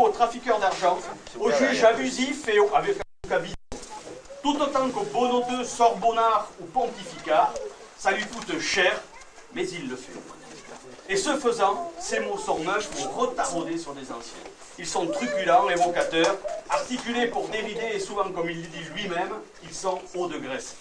aux trafiqueurs d'argent, aux juges abusifs et avec un cabinet, tout autant qu'aux bonoteux sorbonnards ou pontificats, ça lui coûte cher, mais il le fait. Et ce faisant, ces mots sont neufs ou retaraudés sur des anciens. Ils sont truculents, évocateurs, articulés pour dérider et souvent, comme il le dit lui-même, ils sont hauts de graisse.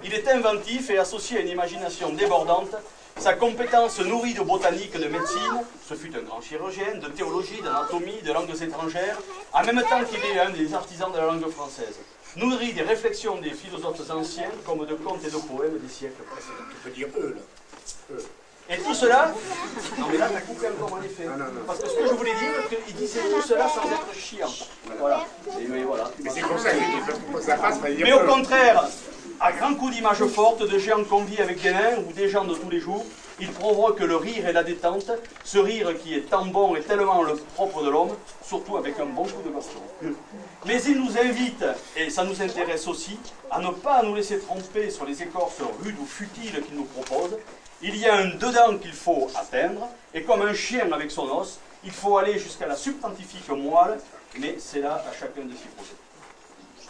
Il est inventif et associé à une imagination débordante. Sa compétence nourrie de botanique, de médecine, ce fut un grand chirurgien, de théologie, d'anatomie, de langues étrangères, en même temps qu'il est un des artisans de la langue française. Nourri des réflexions des philosophes anciens, comme de contes et de poèmes des siècles précédents. Tu peux dire eux, là. Eux. Et tout cela, non mais là t'as coupé encore en effet, parce que ce que je voulais dire, c'est qu'il disait tout cela sans être chiant. Voilà. Mais c'est comme ça que ça passe. Mais au contraire, à grands coups d'images fortes, de géants conviés avec des nains ou des gens de tous les jours, il provoque le rire et la détente, ce rire qui est tant bon et tellement le propre de l'homme, surtout avec un bon coup de baston. Mais il nous invite, et ça nous intéresse aussi, à ne pas nous laisser tromper sur les écorces rudes ou futiles qu'il nous propose. Il y a un dedans qu'il faut atteindre, et comme un chien avec son os, il faut aller jusqu'à la substantifique moelle, mais c'est là à chacun de s'y procéder.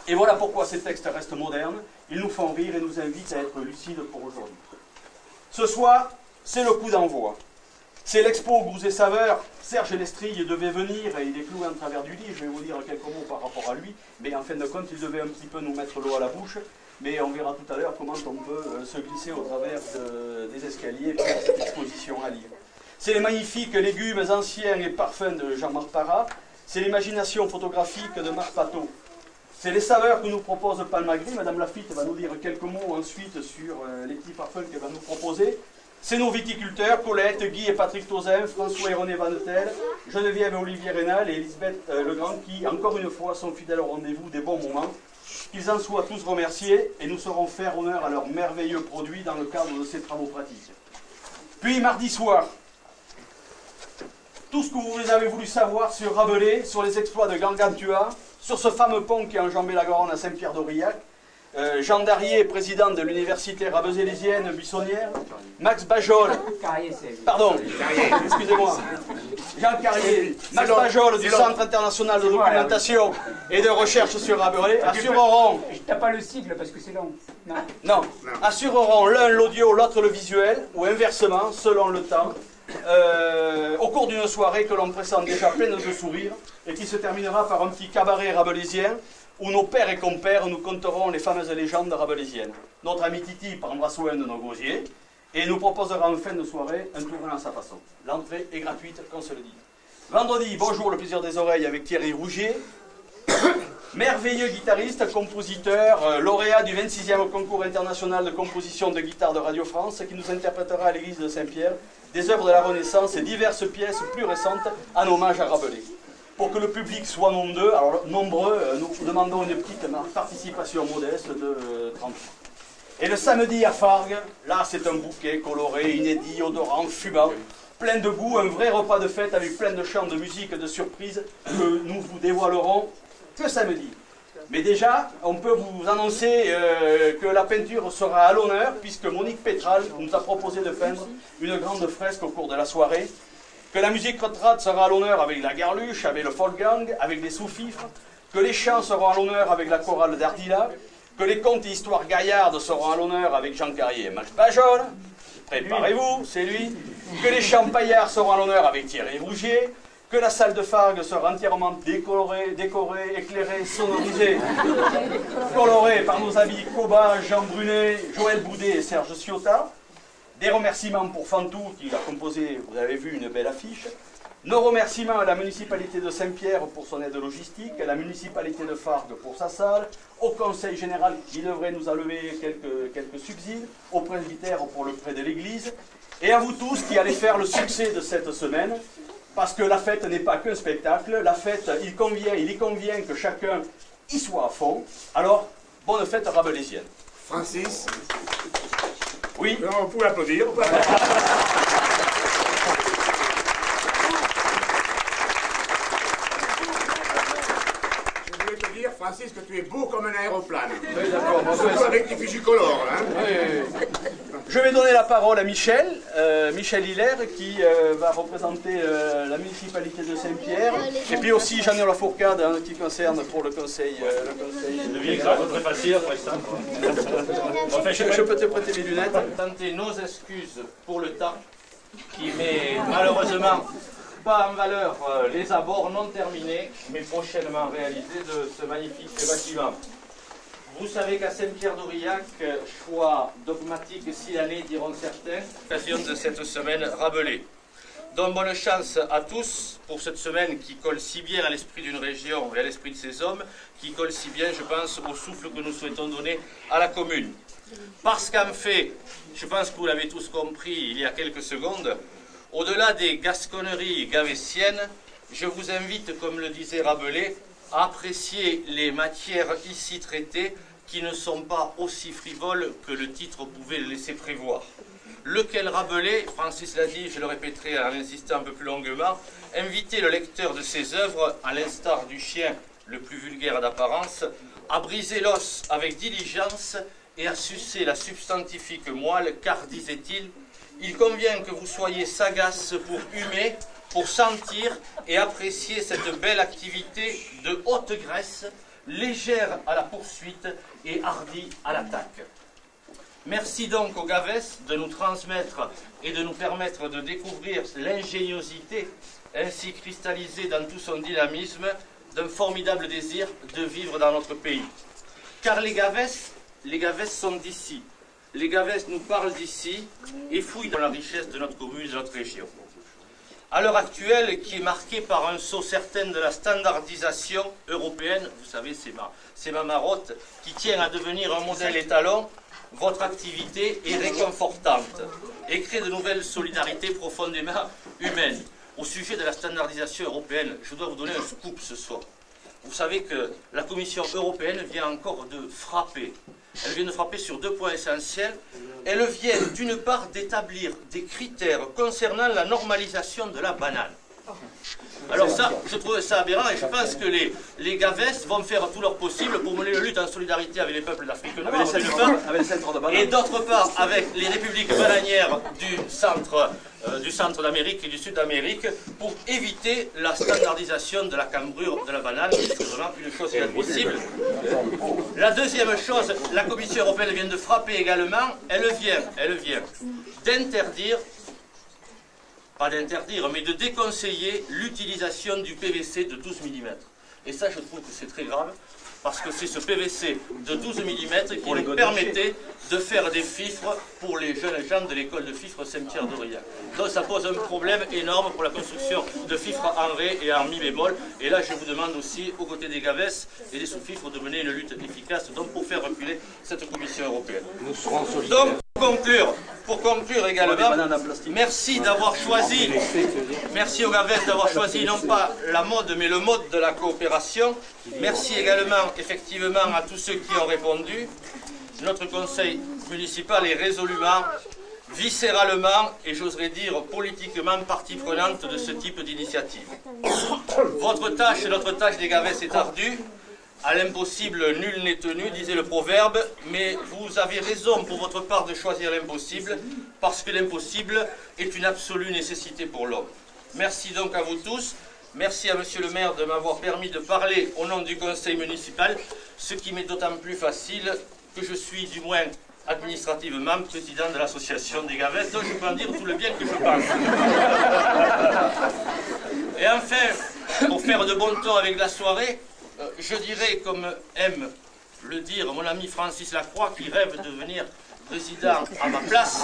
Et voilà pourquoi ces textes restent modernes, ils nous font rire et nous invitent à être lucides pour aujourd'hui. Ce soir, c'est le coup d'envoi. C'est l'expo Goûts et Saveurs. Serge Lestrille devait venir et il est cloué en travers du lit. Je vais vous dire quelques mots par rapport à lui, mais en fin de compte, il devait un petit peu nous mettre l'eau à la bouche. Mais on verra tout à l'heure comment on peut se glisser au travers des escaliers pour cette exposition à lire. C'est les magnifiques légumes anciens et parfums de Jean-Marc Parra. C'est l'imagination photographique de Marc Pateau. C'est les saveurs que nous propose Palmagri. Madame Lafitte va nous dire quelques mots ensuite sur les petits parfums qu'elle va nous proposer. C'est nos viticulteurs, Colette, Guy et Patrick Tauzin, François et René Vanetel, Geneviève et Olivier Rénal et Elisabeth Legrand qui, encore une fois, sont fidèles au rendez-vous des bons moments. Qu'ils en soient tous remerciés et nous saurons faire honneur à leurs merveilleux produits dans le cadre de ces travaux pratiques. Puis, mardi soir, tout ce que vous avez voulu savoir sur Rabelais, sur les exploits de Gargantua, sur ce fameux pont qui a enjambé la Garonne à Saint-Pierre-d'Aurillac, Jean Darier, président de l'université rabelaisélienne buissonnière, Max Bajol, pardon, excusez-moi, Jean Carrier, Max Bajol du Centre international de documentation et de recherche sur Rabelais, assureront... Je tape pas le sigle parce que c'est long. Non, assureront l'un l'audio, l'autre le visuel, ou inversement, selon le temps, au cours d'une soirée que l'on pressent déjà pleine de sourires et qui se terminera par un petit cabaret rabelaisien où nos pères et compères nous conteront les fameuses légendes rabelaisiennes. Notre ami Titi prendra soin de nos gosiers et nous proposera en fin de soirée un tour à sa façon. L'entrée est gratuite, qu'on se le dise. Vendredi, bonjour, le plaisir des oreilles avec Thierry Rougier, merveilleux guitariste, compositeur, lauréat du 26e concours international de composition de guitare de Radio France, qui nous interprétera à l'église de Saint-Pierre des œuvres de la Renaissance et diverses pièces plus récentes en hommage à Rabelais. Pour que le public soit nombreux, nous demandons une petite participation modeste de 30 francs. Et le samedi à Fargues, là c'est un bouquet coloré, inédit, odorant, fumant, plein de goût, un vrai repas de fête avec plein de chants, de musique, de surprises que nous vous dévoilerons que samedi. Mais déjà, on peut vous annoncer que la peinture sera à l'honneur puisque Monique Pétral nous a proposé de peindre une grande fresque au cours de la soirée, que la musique retraite sera à l'honneur avec la Garluche, avec le folk gang, avec les sous-fifres, que les chants seront à l'honneur avec la chorale d'Ardila, que les contes et histoires gaillardes seront à l'honneur avec Jean Carrier et Max Bajol, préparez-vous, c'est lui, que les chants paillards seront à l'honneur avec Thierry Rougier, que la salle de Fargues sera entièrement décorée, éclairée, sonorisée, colorée par nos amis Koba, Jean Brunet, Joël Boudet et Serge Ciotat. Des remerciements pour Fantou qui a composé, vous avez vu, une belle affiche. Nos remerciements à la municipalité de Saint-Pierre pour son aide logistique, à la municipalité de Fargues pour sa salle, au conseil général qui devrait nous allouer quelques subsides, au presbytère pour le prêt de l'église, et à vous tous qui allez faire le succès de cette semaine, parce que la fête n'est pas qu'un spectacle, la fête, il y convient que chacun y soit à fond. Alors, bonne fête rabelaisienne. Francis. Oui. On peut applaudir. Je voulais te dire, Francis, que tu es beau comme un aéroplane. Oui, d'accord. Surtout avec tes fichucolores, hein. Oui. Je vais donner la parole à Michel Hilaire, qui va représenter la municipalité de Saint-Pierre, et puis aussi Jean-Noël Lafourcade, qui concerne pour le conseil. Très facile après ça. Je peux te prêter mes lunettes. Tenter nos excuses pour le temps, qui met malheureusement pas en valeur les abords non terminés, mais prochainement réalisés de ce magnifique bâtiment. Vous savez qu'à Saint-Pierre-d'Aurillac, choix dogmatique s'il en est, diront certains, occasion de cette semaine Rabelais. Donc bonne chance à tous pour cette semaine qui colle si bien à l'esprit d'une région et à l'esprit de ses hommes, qui colle si bien, je pense, au souffle que nous souhaitons donner à la commune. Parce qu'en fait, je pense que vous l'avez tous compris il y a quelques secondes, au-delà des gasconneries gavessiennes, je vous invite, comme le disait Rabelais, à apprécier les matières ici traitées qui ne sont pas aussi frivoles que le titre pouvait le laisser prévoir. Lequel Rabelais, Francis l'a dit, je le répéterai en insistant un peu plus longuement, invitait le lecteur de ses œuvres, à l'instar du chien le plus vulgaire d'apparence, à briser l'os avec diligence et à sucer la substantifique moelle, car, disait-il, il convient que vous soyez sagace pour humer, pour sentir et apprécier cette belle activité de haute graisse, légère à la poursuite et hardie à l'attaque. Merci donc aux Gavès de nous transmettre et de nous permettre de découvrir l'ingéniosité ainsi cristallisée dans tout son dynamisme d'un formidable désir de vivre dans notre pays. Car les Gavès sont d'ici. Les Gavès nous parlent d'ici et fouillent dans la richesse de notre commune et de notre région. À l'heure actuelle, qui est marquée par un saut certain de la standardisation européenne, vous savez, c'est ma marotte, qui tient à devenir un modèle étalon, votre activité est réconfortante et crée de nouvelles solidarités profondément humaines. Au sujet de la standardisation européenne, je dois vous donner un scoop ce soir. Vous savez que la Commission européenne vient encore de frapper. Elle vient de frapper sur 2 points essentiels. Elle vient d'une part d'établir des critères concernant la normalisation de la banane. Alors ça, je trouve ça aberrant et je pense que les Gavès vont faire tout leur possible pour mener la lutte en solidarité avec les peuples d'Afrique noire, et d'autre part avec les républiques bananières du centre d'Amérique et du sud d'Amérique pour éviter la standardisation de la cambrure de la banane, c'est vraiment une chose inadmissible. La deuxième chose, la Commission européenne vient de frapper également, elle vient d'interdire, pas d'interdire, mais de déconseiller l'utilisation du PVC de 12 mm. Et ça, je trouve que c'est très grave, parce que c'est ce PVC de 12 mm qui nous permettait de faire des fifres pour les jeunes gens de l'école de fifres Saint-Pierre-d'Aurillac. Donc ça pose un problème énorme pour la construction de fifres en ré et en mi bémol. Et là, je vous demande aussi, aux côtés des Gavès et des sous-fifres, de mener une lutte efficace donc pour faire reculer cette Commission européenne. Nous serons solidaires. Donc, pour conclure également, merci d'avoir choisi, merci aux Gavès d'avoir choisi non pas la mode, mais le mode de la coopération. Merci également, effectivement, à tous ceux qui ont répondu. Notre conseil municipal est résolument, viscéralement et j'oserais dire politiquement partie prenante de ce type d'initiative. Votre tâche, notre tâche des Gavès est ardue. À l'impossible, nul n'est tenu, disait le proverbe, mais vous avez raison pour votre part de choisir l'impossible, parce que l'impossible est une absolue nécessité pour l'homme. Merci donc à vous tous. Merci à monsieur le maire de m'avoir permis de parler au nom du conseil municipal, ce qui m'est d'autant plus facile que je suis, du moins administrativement, président de l'association des Gavès, donc je peux en dire tout le bien que je pense. Et enfin, pour faire de bon ton avec la soirée, je dirais, comme aime le dire mon ami Francis Lacroix, qui rêve de devenir président à ma place.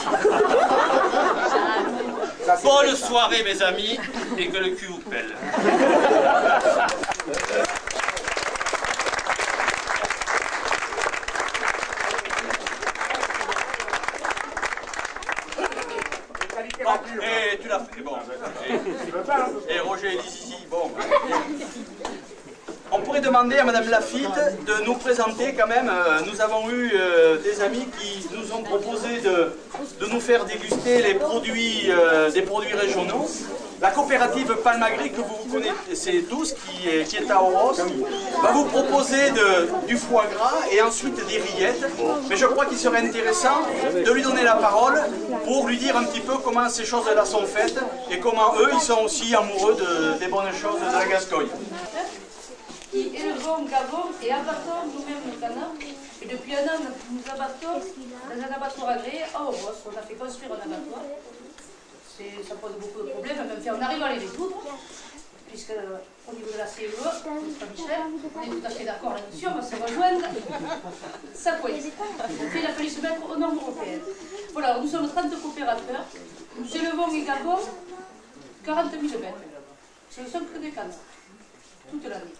Bonne soirée, mes amis, et que le cul vous pèle. Et tu l'as fait, bon. Et Roger et Lizzy, bon. On pourrait demander à Madame Lafitte de nous présenter quand même, nous avons eu des amis qui nous ont proposé de nous faire déguster les produits, des produits régionaux. La coopérative Palmagri, que vous connaissez tous, qui est à Oros, va vous proposer du foie gras et ensuite des rillettes. Mais je crois qu'il serait intéressant de lui donner la parole pour lui dire un petit peu comment ces choses-là sont faites et comment eux, ils sont aussi amoureux des bonnes choses de la Gascogne. Qui élevons, gavons et abattons nous-mêmes nos canards. Et depuis un an, nous abattons dans un abattoir agréé à Oros. On a fait construire un abattoir. Ça pose beaucoup de problèmes, même si on arrive à les résoudre, puisque au niveau de la CEE, Michel, on est tout à fait d'accord là-dessus, on va se rejoindre. Ça coince. Donc il a fallu se mettre aux normes européennes. Voilà, alors nous sommes 30 coopérateurs, nous élevons et gavons 40 000 bêtes. Ce ne sont que des canards, toute l'année.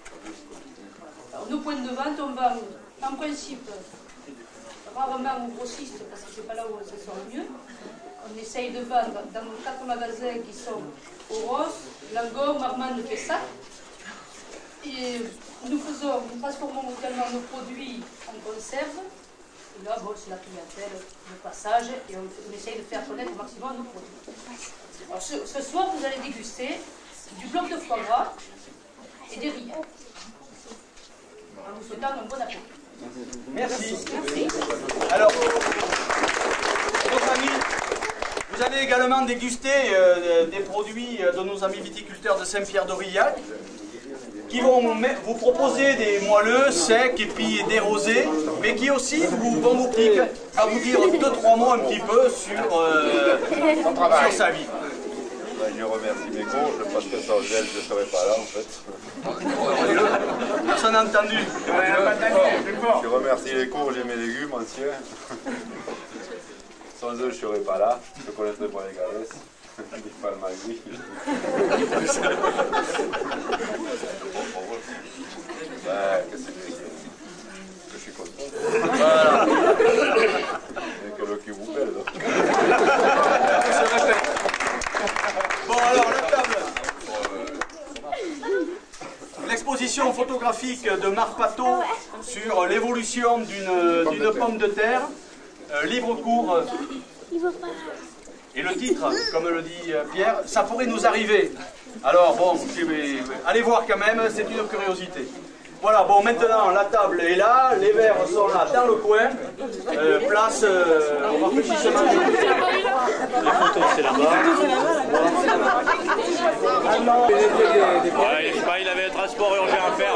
Alors nos points de vente, on vend en principe rarement aux grossistes, parce que c'est pas là où ça sort le mieux. On essaye de vendre dans nos 4 magasins qui sont Oros, Langon, Marmande, Pessac. Et nous transformons également nos produits en conserve. Et là, bon, c'est la clientèle, le passage, et on essaye de faire connaître au maximum nos produits. Alors, ce soir, vous allez déguster du blanc de foie gras et des rillettes. En vous souhaitant un bon appétit. Merci. Merci. Alors, nos amis, vous allez également déguster des produits de nos amis viticulteurs de Saint-Pierre-d'Aurillac qui vont vous proposer des moelleux, secs et puis des rosés, mais qui aussi vont vous dire 2-3 mots un petit peu sur sa vie. Je remercie mes cours, parce que sans gel, je ne serais pas là en fait. Personne n'a entendu. Je remercie les courges et mes légumes entiers. Sans eux, je ne serais pas là. Je ne connaîtrais pas les galets. Ni Palmagri. Qu'est-ce que je suis content. Voilà. Et que le cul vous pèle. Bon alors, la table. L'exposition photographique de Marc Pateau sur l'évolution d'une pomme de terre, livre court. Et le titre, comme le dit Pierre, ça pourrait nous arriver. Alors bon, allez voir quand même, c'est une curiosité. Voilà, bon, maintenant la table est là, les verres sont là dans le coin. Place au rafraîchissement. Les photos, c'est là-bas. Ouais, il avait un transport urgent à faire.